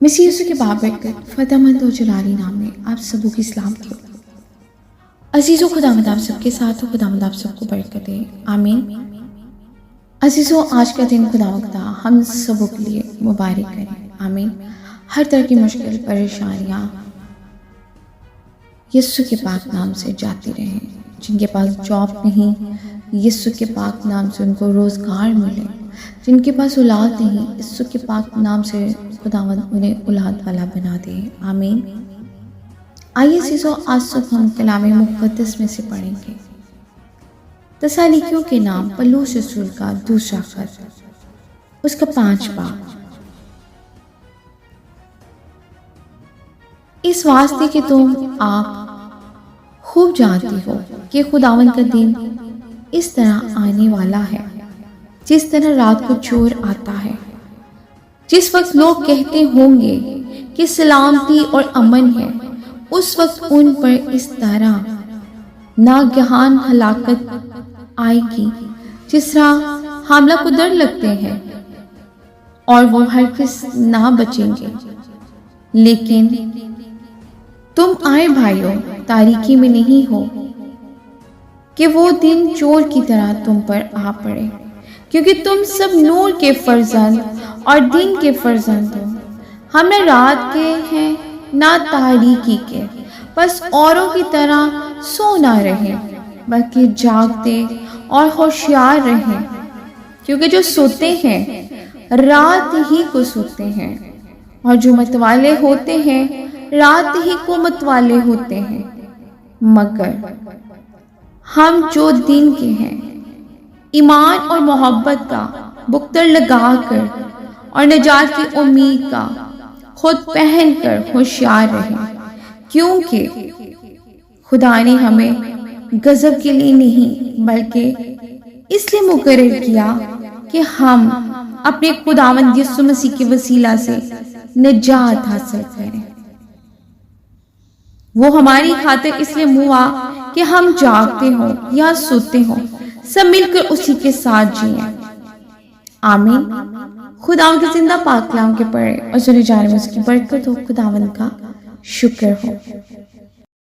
مسیح یسوع کے بابرکت فتح مند اور جلالی نام میں آپ سبوں کی سلام کی ہو۔ عزیزو، خداوند آپ سب کے ساتھ ہو، خداوند آپ سب کو برکت دے، آمین۔ عزیزو، آج کا دن خداوند ہم سبوں کے لیے مبارک کریں، آمین۔ ہر طرح کی مشکل پریشانیاں یسوع کے پاک نام سے جاتی رہیں۔ جن کے پاس جاب نہیں، یسوع کے پاک نام سے ان کو روزگار ملے۔ جن کے پاس اولاد نہیں، یسوع کے پاک نام سے خداوند انہیں اولاد والا بنا دے، آمین۔ آئیے عزیزو، آج صبح ہم کلام مقدس میں سے پڑھیں گے تسالونیکیوں کے نام پولس رسول کا دوسرا خط، اس کا 5 باب۔ اس واسطے کہ تم آپ خوب جانتے ہو کہ خداوند کا دن اس طرح آنے والا ہے جس طرح رات کو چور آتا ہے۔ جس وقت لوگ کہتے ہوں گے کہ سلامتی اور امن ہے، اس وقت ان پر اس طرح ناگہان ہلاکت آئے گی جس طرح حاملہ کو ڈر لگتے ہیں، اور وہ ہرگز نہ بچیں گے۔ لیکن تم آئے بھائیوں، تاریکی میں نہیں ہو کہ وہ دن چور کی طرح تم پر آ پڑے، کیونکہ تم سب نور کے فرزند اور دن کے فرزند ہو۔ ہم نہ رات کے ہیں نہ تاریکی کے، بس اوروں کی طرح سو نہ رہیں، بلکہ جاگتے اور ہوشیار رہیں، کیونکہ جو سوتے ہیں رات ہی کو سوتے ہیں، اور جو متوالے ہوتے ہیں رات ہی کو متوالے ہوتے ہیں۔ مگر ہم جو دن کے ہیں، ایمان اور محبت کا بکتر لگا کر اور نجات کی امید کا خود پہن کر ہوشیار رہیں، کیونکہ خدا نے ہمیں غضب کے لیے نہیں بلکہ اس لیے مقرر کیا کہ ہم اپنے خداوند یسوع مسیح کے وسیلہ سے نجات حاصل کریں۔ وہ ہماری خاطر اس لیے ہوا کہ ہم جاگتے ہوں یا سوتے ہوں، سب مل کر اسی کے ساتھ جئیں، آمین۔ خداوند کے زندہ پاک کلام کے پڑھے اور سنے جانے میں اس کی برکت ہو، خداوند کا شکر ہو۔